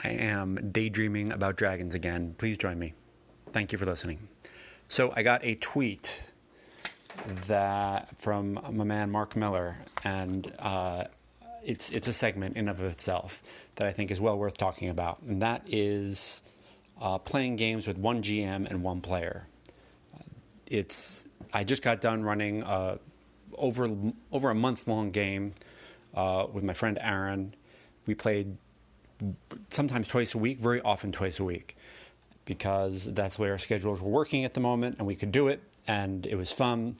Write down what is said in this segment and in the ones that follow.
I am daydreaming about dragons again. Please join me. Thank you for listening. So I got a tweet that from my man Mark Miller, and it's a segment in of itself that I think is well worth talking about, and that is playing games with one GM and one player. I just got done running over a month-long game with my friend Aaron. We played sometimes twice a week, very often twice a week, because that's the way our schedules were working at the moment, and we could do it, and it was fun.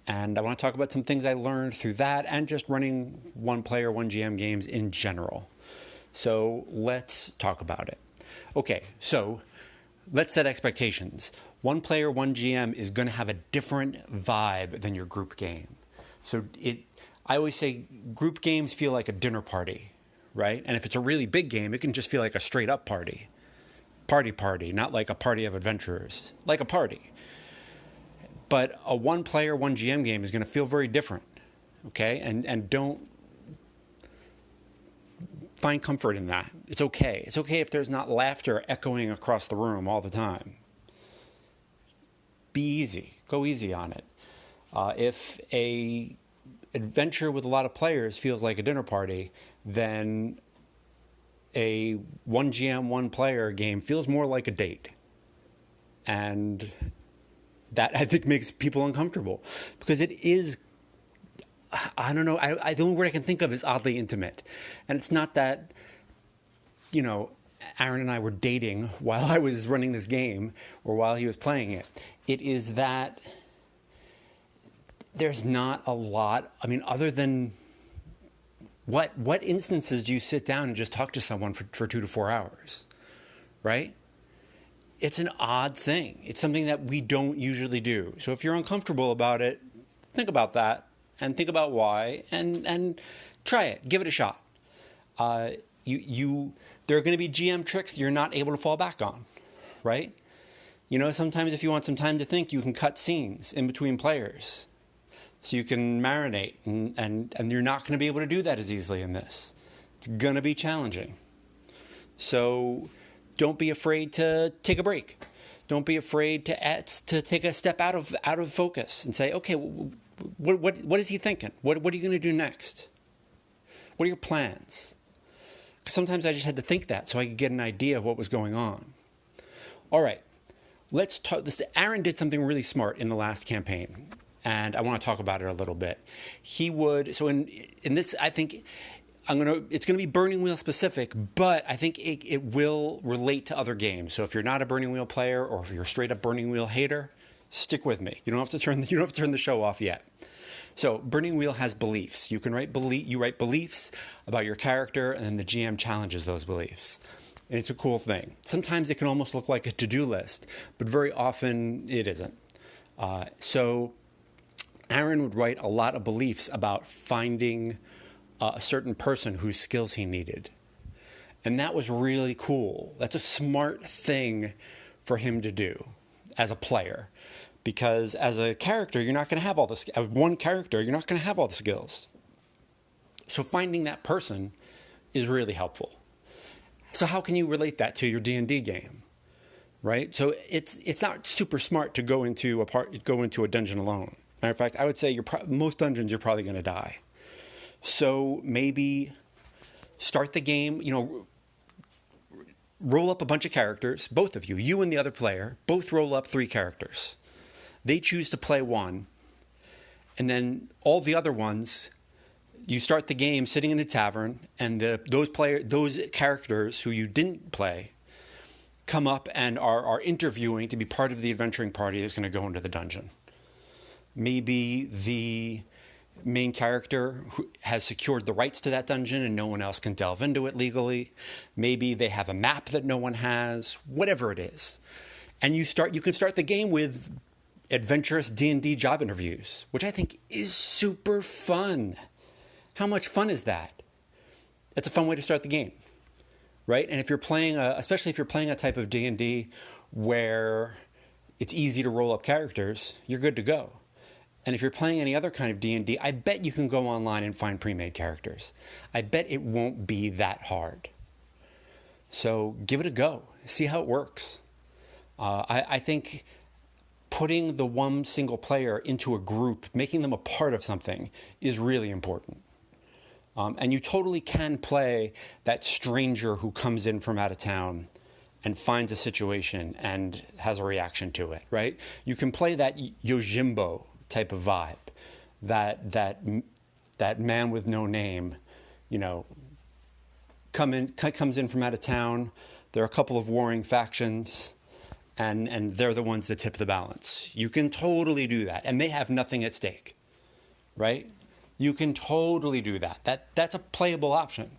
And I want to talk about some things I learned through that and just running one player, one GM games in general. So let's talk about it. Okay, so let's set expectations. One player, one GM is going to have a different vibe than your group game. So I always say group games feel like a dinner party, right? And if it's a really big game, it can just feel like a straight up party. Party, not like a party of adventurers, like a party. But a one player, one GM game is going to feel very different, okay? And don't find comfort in that. It's okay. It's okay if there's not laughter echoing across the room all the time. Be easy. Go easy on it. If a adventure with a lot of players feels like a dinner party, then a one GM, one player game feels more like a date. And that, I think, makes people uncomfortable because it is, I don't know, the only word I can think of is oddly intimate. And it's not that, Aaron and I were dating while I was running this game or while he was playing it. It is that there's not a lot, other than what instances do you sit down and just talk to someone for 2 to 4 hours, right? It's an odd thing. It's something that we don't usually do. So if you're uncomfortable about it, think about that and think about why and try it. Give it a shot. There are going to be GM tricks you're not able to fall back on, right? Sometimes if you want some time to think, you can cut scenes in between players. So you can marinate, and you're not going to be able to do that as easily in this. It's going to be challenging. So don't be afraid to take a break. Don't be afraid to take a step out of focus and say, okay, what is he thinking? What are you going to do next? What are your plans? 'Cause sometimes I just had to think that so I could get an idea of what was going on. All right, let's talk. Aaron did something really smart in the last campaign, and I want to talk about it a little bit. In this, I think it's going to be Burning Wheel specific, but I think it will relate to other games. So if you're not a Burning Wheel player or if you're a straight up Burning Wheel hater, stick with me. You don't have to turn the show off yet. So Burning Wheel has beliefs. You write beliefs about your character, and then the GM challenges those beliefs. And it's a cool thing. Sometimes it can almost look like a to-do list, but very often it isn't. So Aaron would write a lot of beliefs about finding a certain person whose skills he needed. And that was really cool. That's a smart thing for him to do as a player. Because as a character, you're not going to have all the one character, you're not going to have all the skills. So finding that person is really helpful. So how can you relate that to your D&D game, right? So it's not super smart to go into a dungeon alone. Matter of fact, I would say most dungeons you're probably going to die. So maybe start the game, roll up a bunch of characters, both of you, you and the other player, both roll up 3 characters. They choose to play one, and then all the other ones, you start the game sitting in a tavern, and those characters who you didn't play come up and are interviewing to be part of the adventuring party that's going to go into the dungeon. Maybe the main character who has secured the rights to that dungeon and no one else can delve into it legally. Maybe they have a map that no one has, whatever it is. And you can start the game with adventurous D&D job interviews, which I think is super fun. How much fun is that? That's a fun way to start the game, right? And if you're playing, especially if you're playing a type of D&D where it's easy to roll up characters, you're good to go. And if you're playing any other kind of D&D, I bet you can go online and find pre-made characters. I bet it won't be that hard. So give it a go. See how it works. I think putting the one single player into a group, making them a part of something, is really important. And you totally can play that stranger who comes in from out of town and finds a situation and has a reaction to it, right? You can play that Yojimbo type of vibe, that man with no name, you know, comes in from out of town. There are a couple of warring factions, and they're the ones that tip the balance. You can totally do that, and they have nothing at stake, right? You can totally do that. That's a playable option.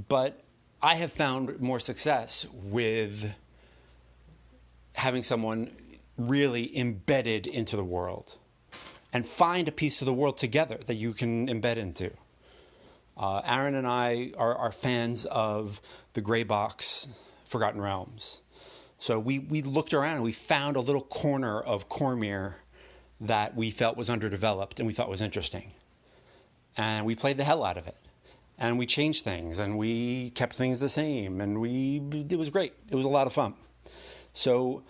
But I have found more success with having someone really embedded into the world and find a piece of the world together that you can embed into. Aaron and I are fans of the gray box Forgotten Realms. So we looked around and we found a little corner of Cormyr that we felt was underdeveloped and we thought was interesting. And we played the hell out of it. And we changed things and we kept things the same. And it was great. It was a lot of fun. So,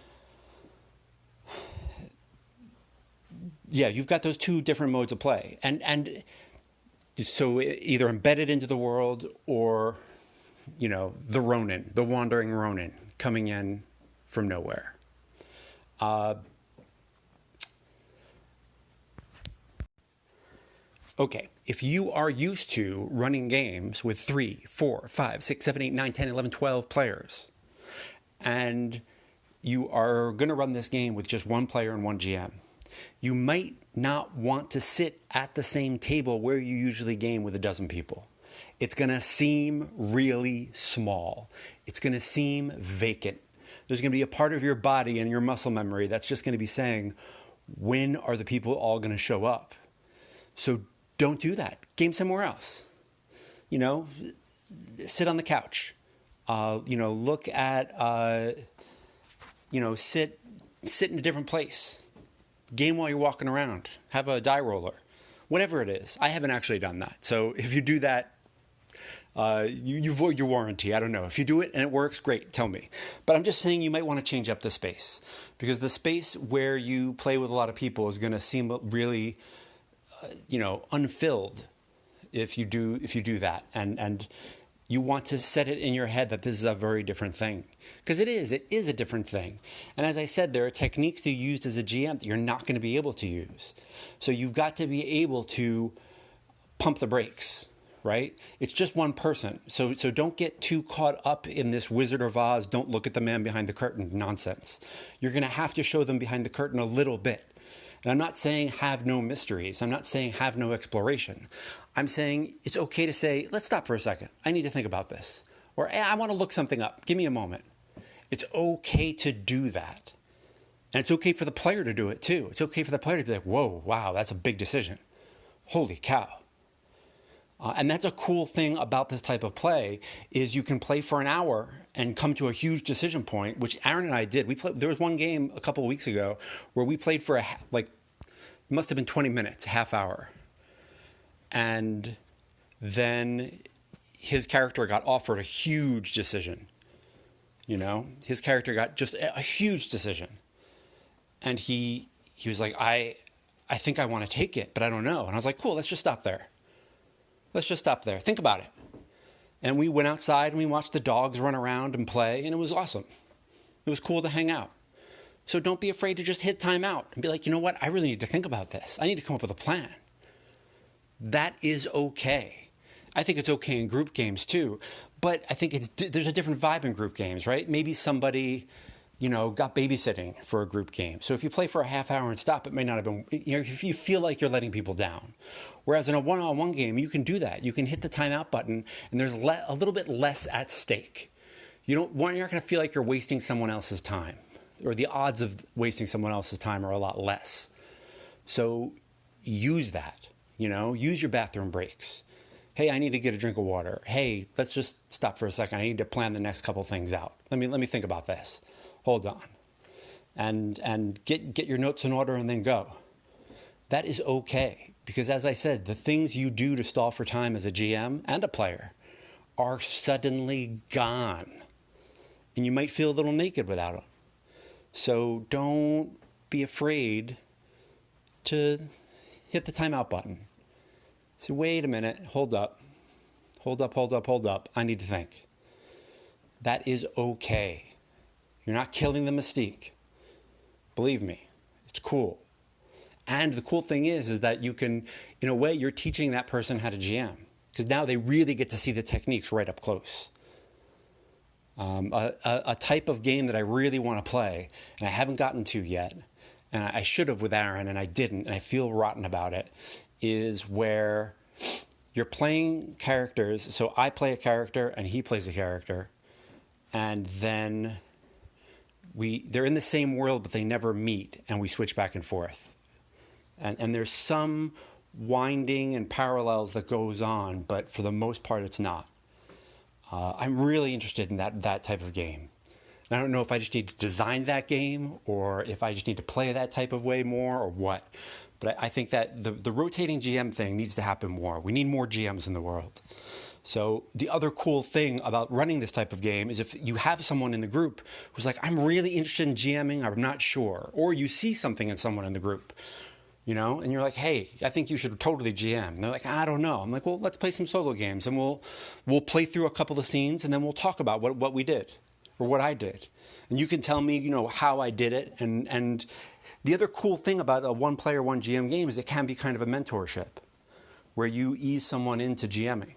yeah, you've got those two different modes of play. And so either embedded into the world or, you know, the Ronin, the wandering Ronin coming in from nowhere. Okay, if you are used to running games with 3, 4, 5, 6, 7, 8, 9, 10, 11, 12 players, and you are going to run this game with just one player and one GM, you might not want to sit at the same table where you usually game with a dozen people. It's going to seem really small. It's going to seem vacant. There's going to be a part of your body and your muscle memory that's just going to be saying, when are the people all going to show up? So don't do that. Game somewhere else. You know, sit on the couch. You know, look at, you know, sit in a different place. Game while you're walking around. Have a die roller. Whatever it is. I haven't actually done that. So if you do that, you void your warranty. I don't know. If you do it and it works, great, tell me. But I'm just saying you might want to change up the space. Because the space where you play with a lot of people is going to seem really, you know, unfilled if you do that. And you want to set it in your head that this is a very different thing. Because it is a different thing. And as I said, there are techniques you used as a GM that you're not going to be able to use. So you've got to be able to pump the brakes, right? It's just one person. So don't get too caught up in this Wizard of Oz, don't look at the man behind the curtain nonsense. You're going to have to show them behind the curtain a little bit. And I'm not saying have no mysteries. I'm not saying have no exploration. I'm saying it's okay to say, let's stop for a second. I need to think about this. Or hey, I want to look something up. Give me a moment. It's okay to do that. And it's okay for the player to do it too. It's okay for the player to be like, whoa, wow, that's a big decision. Holy cow. And that's a cool thing about this type of play is you can play for an hour and come to a huge decision point, which Aaron and I did. There was one game a couple of weeks ago where we played for it must have been 20 minutes, a half hour. And then his character got offered a huge decision. You know, his character got just a huge decision. And he was like, I think I want to take it, but I don't know. And I was like, cool, let's just stop there. Let's just stop there. Think about it. And we went outside and we watched the dogs run around and play, and it was awesome. It was cool to hang out. So don't be afraid to just hit time out and be like, you know what? I really need to think about this. I need to come up with a plan. That is okay. I think it's okay in group games too, but I think there's a different vibe in group games, right? Maybe somebody, you know, got babysitting for a group game. So if you play for a half hour and stop, it may not have been, you know, if you feel like you're letting people down. Whereas in a one-on-one game, you can do that. You can hit the timeout button and there's a little bit less at stake. You're not going to feel like you're wasting someone else's time, or the odds of wasting someone else's time are a lot less. So use that, you know, use your bathroom breaks. Hey, I need to get a drink of water. Hey, let's just stop for a second. I need to plan the next couple things out. Let me think about this. Hold on. And get your notes in order and then go. That is okay. Because as I said, the things you do to stall for time as a GM and a player are suddenly gone. and you might feel a little naked without them. So don't be afraid to hit the timeout button. Say, wait a minute, hold up. I need to think. That is okay. You're not killing the mystique. Believe me, it's cool. And the cool thing is that you can, in a way, you're teaching that person how to GM. Because now they really get to see the techniques right up close. A type of game that I really want to play, and I haven't gotten to yet, and I should have with Aaron, and I didn't, and I feel rotten about it, is where you're playing characters. So I play a character, and he plays a character, and then they're in the same world, but they never meet, and we switch back and forth. And there's some winding and parallels that goes on, but for the most part, it's not. I'm really interested in that type of game. And I don't know if I just need to design that game or if I just need to play that type of way more or what. But I think that the rotating GM thing needs to happen more. We need more GMs in the world. So the other cool thing about running this type of game is if you have someone in the group who's like, I'm really interested in GMing, I'm not sure. Or you see something in someone in the group, and you're like, hey, I think you should totally GM. And they're like, I don't know. I'm like, well, let's play some solo games and we'll play through a couple of scenes and then we'll talk about what we did or what I did. And you can tell me, how I did it. And the other cool thing about a one player, one GM game is it can be kind of a mentorship where you ease someone into GMing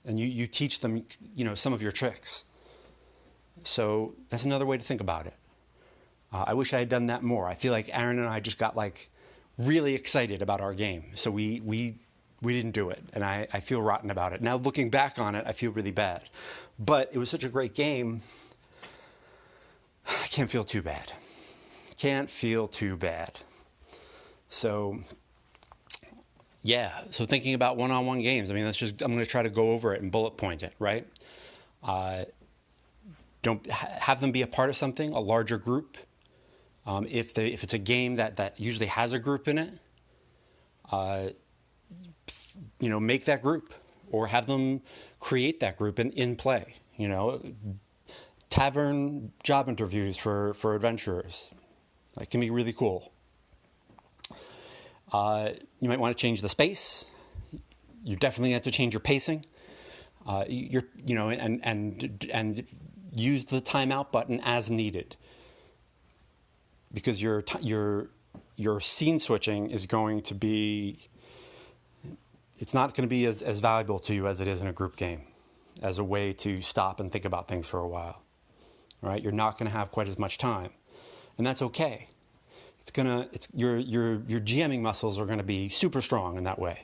and you teach them, some of your tricks. So that's another way to think about it. I wish I had done that more. I feel like Aaron and I just got really excited about our game. So we didn't do it. And I feel rotten about it. Now looking back on it, I feel really bad. But it was such a great game. I can't feel too bad. So yeah. So thinking about one-on-one games, I'm going to try to go over it and bullet point it, right? Don't have them be a part of something, a larger group. If it's a game that usually has a group in it, make that group or have them create that group in play. Tavern job interviews for adventurers. That can be really cool. You might want to change the space. You definitely have to change your pacing. And use the timeout button as needed. Because your scene switching is going to be, it's not going to be as valuable to you as it is in a group game, as a way to stop and think about things for a while, right? You're not going to have quite as much time, and that's okay. Your GMing muscles are going to be super strong in that way,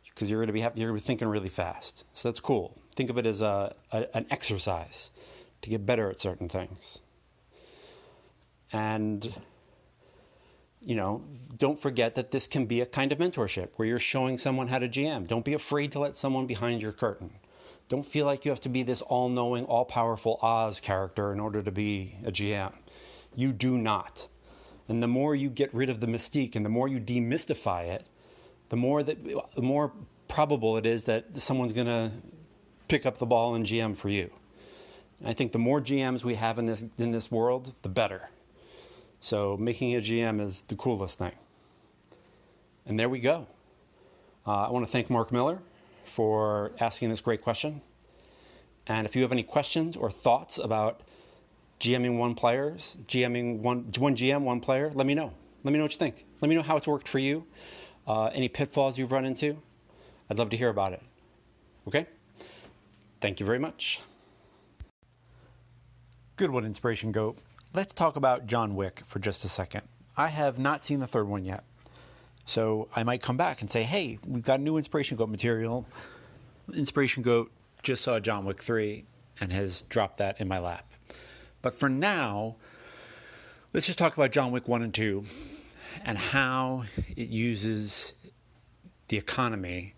because you're going to be thinking really fast. So that's cool. Think of it as an exercise to get better at certain things. And, don't forget that this can be a kind of mentorship where you're showing someone how to GM. Don't be afraid to let someone behind your curtain. Don't feel like you have to be this all-knowing, all-powerful Oz character in order to be a GM. You do not. And the more you get rid of the mystique and the more you demystify it, the more probable it is that someone's going to pick up the ball and GM for you. And I think the more GMs we have in this world, the better. So making a GM is the coolest thing. And there we go. I want to thank Mark Miller for asking this great question. And if you have any questions or thoughts about GMing one GM, one player, let me know. Let me know what you think. Let me know how it's worked for you. Any pitfalls you've run into. I'd love to hear about it. Okay? Thank you very much. Good one, Inspiration Goat. Let's talk about John Wick for just a second. I have not seen the third one yet. So I might come back and say, hey, we've got new Inspiration Goat material. Inspiration Goat just saw John Wick 3 and has dropped that in my lap. But for now, let's just talk about John Wick 1 and 2 and how it uses the economy,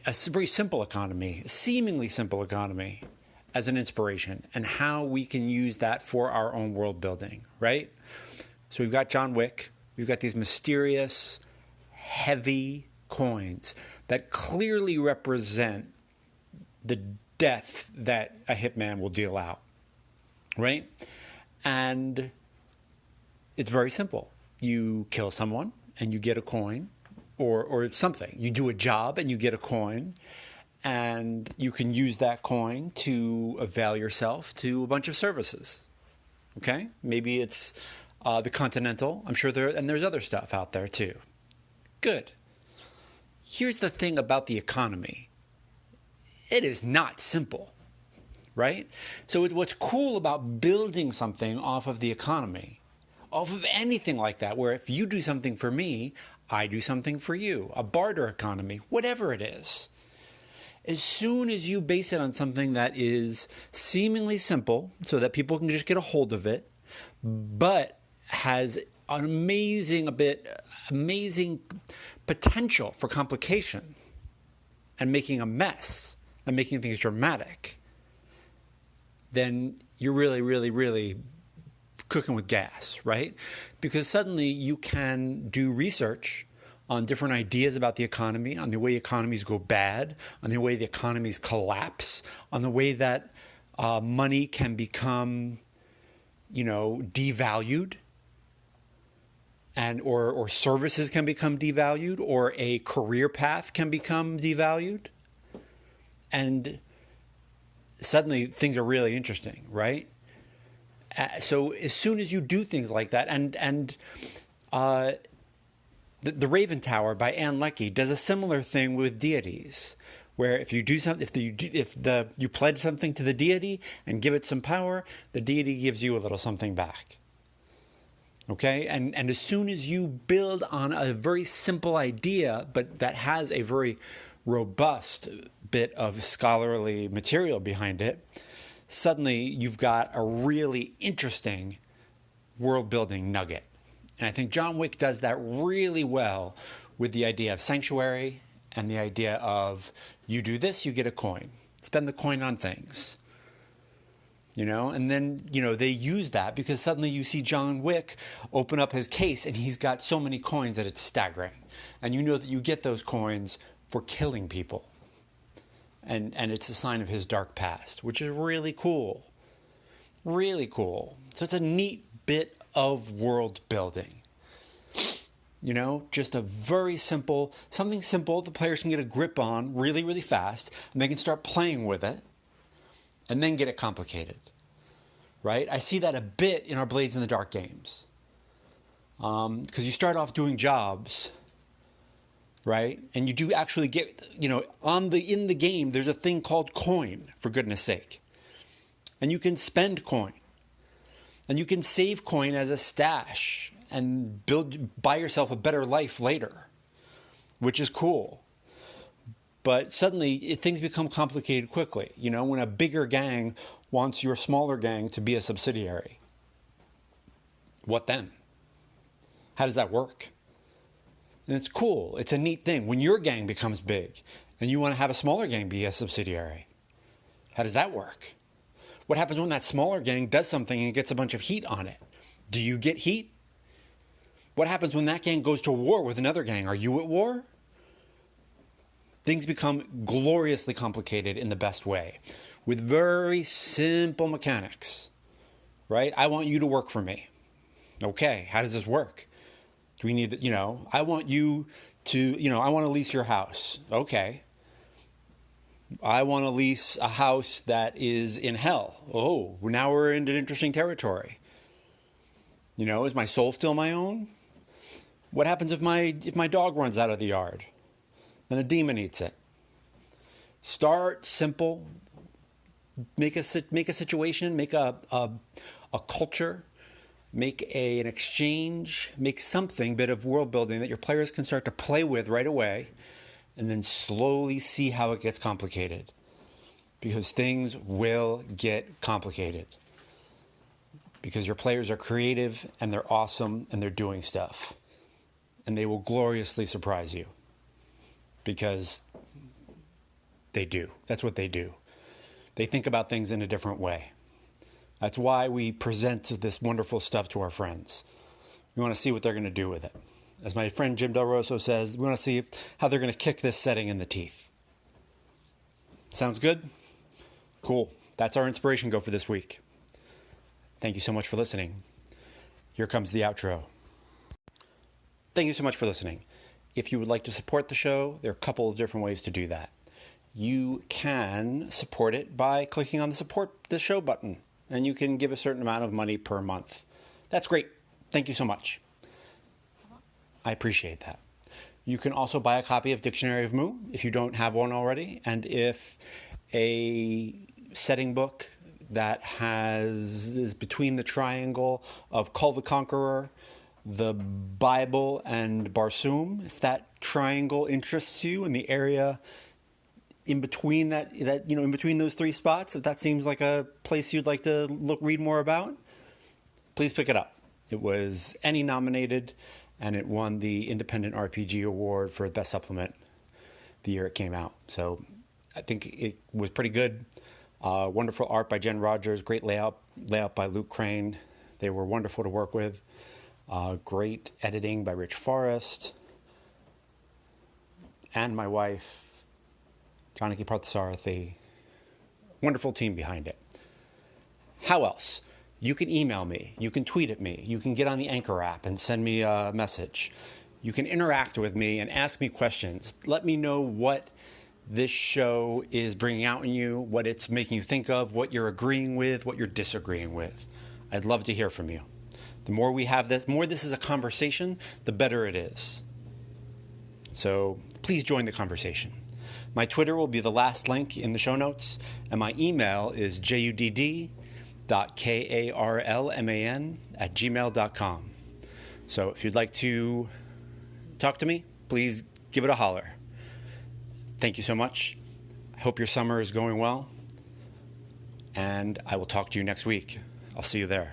a very simple economy, seemingly simple economy, as an inspiration, and how we can use that for our own world building, right? So we've got John Wick. We've got these mysterious, heavy coins that clearly represent the death that a hitman will deal out. right? And it's very simple. You kill someone and you get a coin, or something. You do a job and you get a coin, and you can use that coin to avail yourself to a bunch of services. Okay? Maybe it's the Continental. I'm sure there's other stuff out there too. Good. Here's the thing about the economy. It is not simple, right? So what's cool about building something off of the economy, off of anything like that, where if you do something for me, I do something for you, a barter economy, whatever it is. As soon as you base it on something that is seemingly simple so that people can just get a hold of it, but has an amazing potential for complication and making a mess and making things dramatic, then you're really, really, really cooking with gas, right? Because suddenly you can do research on different ideas about the economy, on the way economies go bad, on the way the economies collapse, on the way that money can become, devalued, and or services can become devalued, or a career path can become devalued. And suddenly things are really interesting, right? So as soon as you do things like that, and the Raven Tower by Ann Leckie does a similar thing with deities, where if you do something, you pledge something to the deity and give it some power, the deity gives you a little something back. Okay, and as soon as you build on a very simple idea, but that has a very robust bit of scholarly material behind it, suddenly you've got a really interesting world-building nugget. And I think John Wick does that really well with the idea of sanctuary and the idea of you do this, you get a coin. Spend the coin on things. And then, they use that because suddenly you see John Wick open up his case and he's got so many coins that it's staggering. And you know that you get those coins for killing people. And it's a sign of his dark past, which is really cool. Really cool. So it's a neat bit of world building. Just a very something simple the players can get a grip on really, really fast, and they can start playing with it and then get it complicated, right? I see that a bit in our Blades in the Dark games. Because you start off doing jobs, right? And you do actually get, in the game, there's a thing called coin, for goodness sake. And you can spend coin. And you can save coin as a stash and buy yourself a better life later, which is cool. But suddenly things become complicated quickly. When a bigger gang wants your smaller gang to be a subsidiary, what then? How does that work? And it's cool. It's a neat thing. When your gang becomes big and you want to have a smaller gang be a subsidiary, how does that work? What happens when that smaller gang does something and gets a bunch of heat on it? Do you get heat? What happens when that gang goes to war with another gang? Are you at war? Things become gloriously complicated in the best way with very simple mechanics, right? I want you to work for me. Okay, how does this work? Do we need, I want you to, I want to lease your house. Okay. I want to lease a house that is in hell. Oh, now we're into interesting territory. Is my soul still my own? What happens if my dog runs out of the yard? Then a demon eats it. Start simple. Make a situation. Make a culture. Make an exchange. Make something bit of world building that your players can start to play with right away, and then slowly see how it gets complicated. Because things will get complicated. Because your players are creative and they're awesome and they're doing stuff. And they will gloriously surprise you. Because they do. That's what they do. They think about things in a different way. That's why we present this wonderful stuff to our friends. We want to see what they're going to do with it. As my friend Jim Del Rosso says, we want to see how they're going to kick this setting in the teeth. Sounds good? Cool. That's our inspiration go for this week. Thank you so much for listening. Here comes the outro. Thank you so much for listening. If you would like to support the show, there are a couple of different ways to do that. You can support it by clicking on the support the show button, and you can give a certain amount of money per month. That's great. Thank you so much. I appreciate that. You can also buy a copy of Dictionary of Moo if you don't have one already, and if a setting book that is between the triangle of Kull the Conqueror, the Bible, and Barsoom, if that triangle interests you in the area in between in between those three spots, if that seems like a place you'd like to read more about, please pick it up. It was Annie nominated, and it won the Independent RPG Award for Best Supplement the year it came out. So I think it was pretty good. Wonderful art by Jen Rogers, great layout by Luke Crane. They were wonderful to work with. Great editing by Rich Forrest. And my wife, Janaki Parthasarathi. Wonderful team behind it. How else? You can email me. You can tweet at me. You can get on the Anchor app and send me a message. You can interact with me and ask me questions. Let me know what this show is bringing out in you, what it's making you think of, what you're agreeing with, what you're disagreeing with. I'd love to hear from you. The more we have this, more this is a conversation, the better it is. So please join the conversation. My Twitter will be the last link in the show notes, and my email is judd.karlman@gmail.com. So if you'd like to talk to me, please give it a holler. Thank you so much. I hope your summer is going well, and I will talk to you next week. I'll see you there.